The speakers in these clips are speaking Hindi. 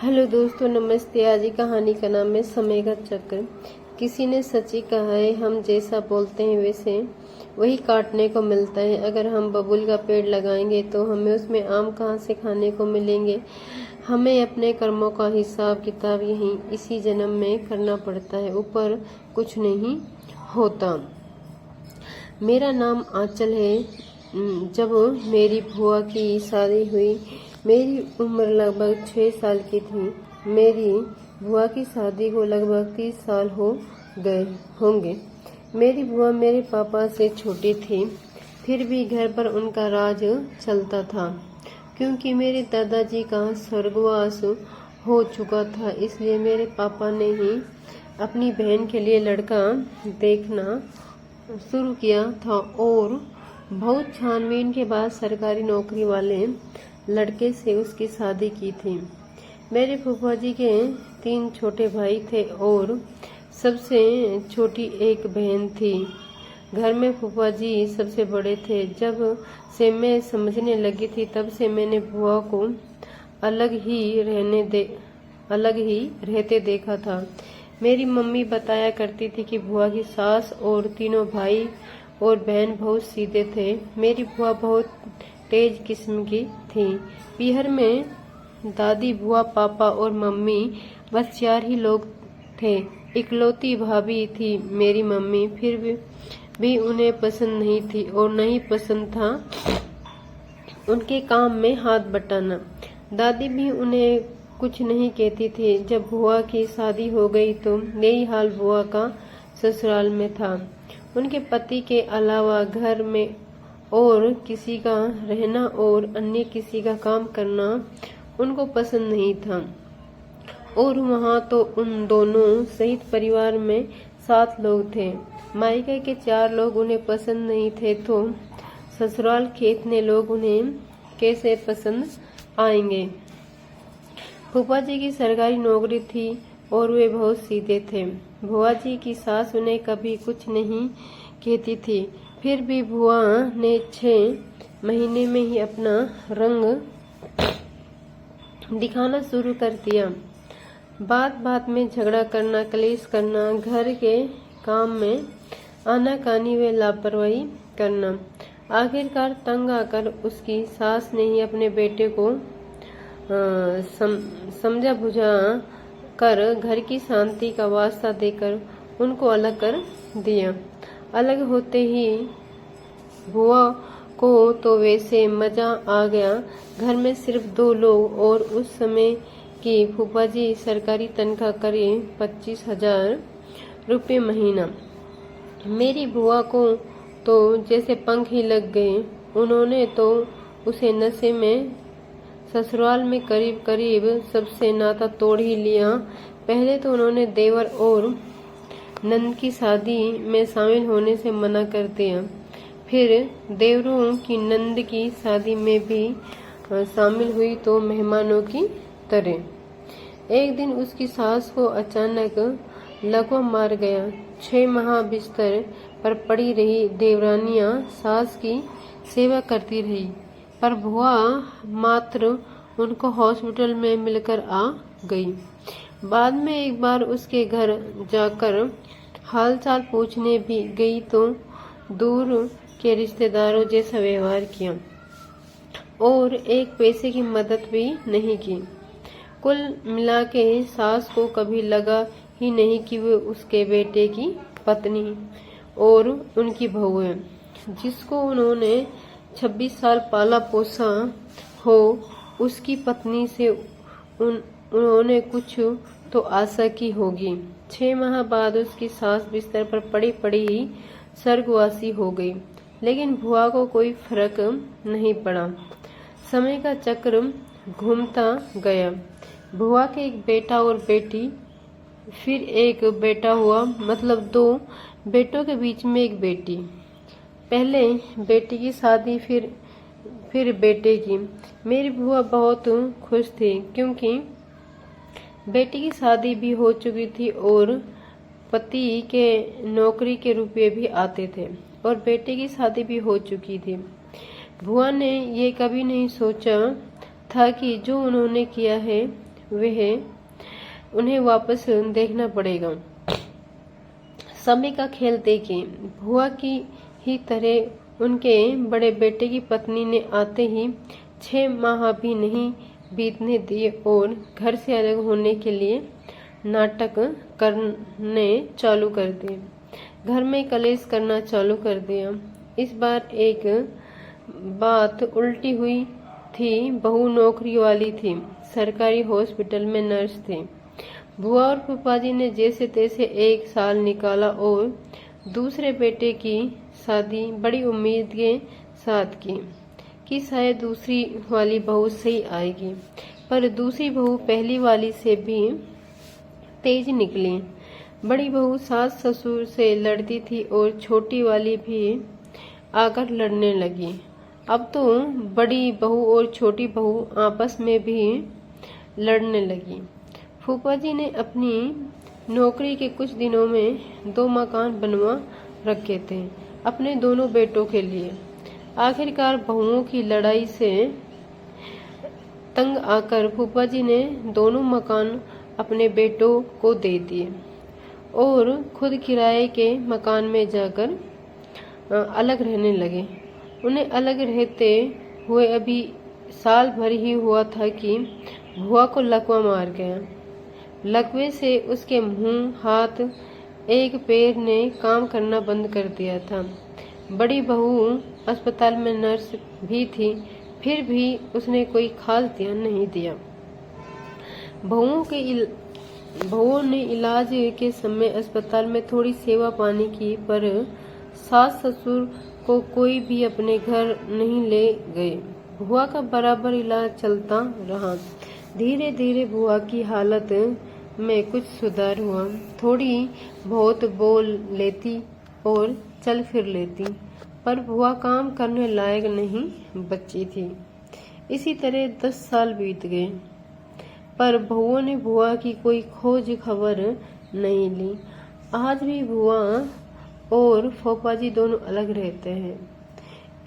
हेलो दोस्तों, नमस्ते। आज की कहानी का नाम है समय का चक्र। किसी ने सच ही कहा है, हम जैसा बोलते हैं वैसे वही काटने को मिलता है। अगर हम बबूल का पेड़ लगाएंगे तो हमें उसमें आम कहाँ से खाने को मिलेंगे। हमें अपने कर्मों का हिसाब किताब यहीं इसी जन्म में करना पड़ता है, ऊपर कुछ नहीं होता। मेरा नाम आंचल है। जब मेरी बुआ की शादी हुई, मेरी उम्र लगभग 6 साल की थी। मेरी बुआ की शादी को लगभग 30 साल हो गए होंगे। मेरी बुआ मेरे पापा से छोटी थी, फिर भी घर पर उनका राज चलता था। क्योंकि मेरे दादाजी का स्वर्गवास हो चुका था, इसलिए मेरे पापा ने ही अपनी बहन के लिए लड़का देखना शुरू किया था और बहुत छानबीन के बाद सरकारी नौकरी वाले लड़के से उसकी शादी की थी। मेरे फूफा जी के 3 छोटे भाई थे और सबसे छोटी एक बहन थी। घर में फूफा जी सबसे बड़े थे। जब से मैं समझने लगी थी तब से मैंने बुआ को अलग ही रहते देखा था। मेरी मम्मी बताया करती थी कि बुआ की सास और तीनों भाई और बहन बहुत सीधे थे। मेरी बुआ बहुत तेज किस्म की थी। पीहर में दादी, बुआ, पापा और मम्मी, बस 4 ही लोग थे। इकलौती भाभी थी मेरी मम्मी, फिर भी उन्हें पसंद नहीं थी और नहीं पसंद था उनके काम में हाथ बटाना। दादी भी उन्हें कुछ नहीं कहती थी। जब बुआ की शादी हो गई तो यही हाल बुआ का ससुराल में था। उनके पति के अलावा घर में और किसी का रहना और अन्य किसी का काम करना उनको पसंद नहीं था। और वहाँ तो उन दोनों सहित परिवार में 7 लोग थे। मायके के 4 लोग उन्हें पसंद नहीं थे तो ससुराल के इतने लोग उन्हें कैसे पसंद आएंगे। फूफा जी की सरकारी नौकरी थी और वे बहुत सीधे थे। बुआ जी की सास उन्हें कभी कुछ नहीं कहती थी, फिर भी बुआ ने 6 महीने में ही अपना रंग दिखाना शुरू कर दिया। बात बात में झगड़ा करना, कलेश करना, घर के काम में आनाकानी व लापरवाही करना। आखिरकार तंग आकर उसकी सास ने ही अपने बेटे को समझा बुझा कर घर की शांति का वास्ता देकर उनको अलग कर दिया। अलग होते ही बुआ को तो वैसे मजा आ गया। घर में सिर्फ 2 लोग और उस समय की फूफा जी सरकारी तनख्वाह करीब 25,000 रुपये महीना। मेरी बुआ को तो जैसे पंख ही लग गए। उन्होंने तो उसे नशे में ससुराल में करीब करीब सबसे नाता तोड़ ही लिया। पहले तो उन्होंने देवर और नंद की शादी में शामिल होने से मना कर दिया, फिर देवरों की नंद की शादी में भी शामिल हुई तो मेहमानों की तरह। एक दिन उसकी सास को अचानक लकवा मार गया। 6 माह बिस्तर पर पड़ी रही देवरानियां सास की सेवा करती रही, पर बुआ मात्र उनको हॉस्पिटल में मिलकर आ गई। बाद में एक बार उसके घर जाकर हालचाल पूछने भी गई तो दूर के रिश्तेदारों जैसा व्यवहार किया और एक पैसे की मदद भी नहीं की। कुल मिला के सास को कभी लगा ही नहीं कि वो उसके बेटे की पत्नी और उनकी बहू है, जिसको उन्होंने 26 साल पाला पोसा हो, उसकी पत्नी से उन्होंने कुछ तो आशा की होगी। 6 माह बाद उसकी सास बिस्तर पर पड़ी पड़ी ही स्वर्गवासी हो गई, लेकिन बुआ को कोई फर्क नहीं पड़ा। समय का चक्र घूमता गया। बुआ के एक बेटा और बेटी, फिर एक बेटा हुआ, मतलब 2 बेटों के बीच में एक बेटी। पहले बेटी की शादी, फिर बेटे की। मेरी बुआ बहुत खुश थी क्योंकि बेटी की शादी भी हो चुकी थी और पति के नौकरी के रुपये भी आते थे और बेटे की शादी भी हो चुकी थी। बुआ ने ये कभी नहीं सोचा था कि जो उन्होंने किया है उन्हें वापस देखना पड़ेगा। समय का खेल देखें। भुआ की ही तरह उनके बड़े बेटे की पत्नी ने आते ही 6 माह भी नहीं बीतने दिए और घर से अलग होने के लिए नाटक करने चालू कर दिए। घर में कलेश करना चालू कर दिया। इस बार एक बात उल्टी हुई थी। बहू नौकरी वाली थी, सरकारी हॉस्पिटल में नर्स थी। बुआ और फूफाजी ने जैसे तैसे 1 साल निकाला और दूसरे बेटे की शादी बड़ी उम्मीद के साथ की कि शायद दूसरी वाली बहू सही आएगी, पर दूसरी बहू पहली वाली से भी तेज निकली। बड़ी बहू सास ससुर से लड़ती थी और छोटी वाली भी आकर लड़ने लगी। अब तो बड़ी बहू और छोटी बहू आपस में भी लड़ने लगी। फूफा जी ने अपनी नौकरी के कुछ दिनों में 2 मकान बनवा रखे थे अपने दोनों बेटों के लिए। आखिरकार बहुओं की लड़ाई से तंग आकर फूफा जी ने दोनों मकान अपने बेटों को दे दिए और खुद किराए के मकान में जाकर अलग रहने लगे। उन्हें अलग रहते हुए अभी साल भर ही हुआ था कि भुआ को लकवा मार गया। लकवे से उसके मुंह, हाथ, एक पैर ने काम करना बंद कर दिया था। बड़ी बहू अस्पताल में नर्स भी थी, फिर भी उसने कोई खास ध्यान नहीं दिया। बहुओं ने इलाज के समय अस्पताल में थोड़ी सेवा पानी की, पर सास ससुर को कोई भी अपने घर नहीं ले गए। बुआ का बराबर इलाज चलता रहा। धीरे धीरे बुआ की हालत में कुछ सुधार हुआ। थोड़ी बहुत बोल लेती और चल फिर लेती, पर बुआ काम करने लायक नहीं बची थी। इसी तरह 10 साल बीत गए, पर बहुओं ने बुआ की कोई खोज खबर नहीं ली। आज भी बुआ और फूफाजी दोनों अलग रहते हैं।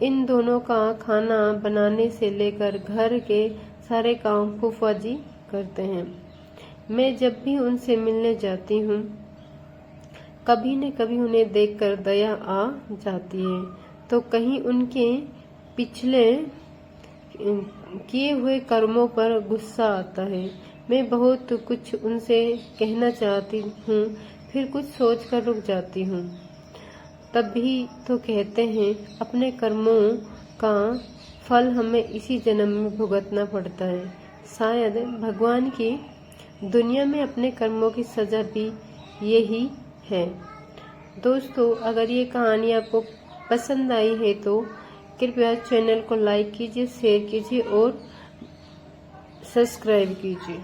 इन दोनों का खाना बनाने से लेकर घर के सारे काम फूफाजी करते हैं। मैं जब भी उनसे मिलने जाती हूँ, कभी न कभी उन्हें देखकर दया आ जाती है, तो कहीं उनके पिछले किए हुए कर्मों पर गुस्सा आता है। मैं बहुत कुछ उनसे कहना चाहती हूँ, फिर कुछ सोचकर रुक जाती हूँ। तभी तो कहते हैं अपने कर्मों का फल हमें इसी जन्म में भुगतना पड़ता है। शायद भगवान की दुनिया में अपने कर्मों की सजा भी यही है। दोस्तों, अगर ये कहानी आपको पसंद आई है तो कृपया चैनल को लाइक कीजिए, शेयर कीजिए और सब्सक्राइब कीजिए।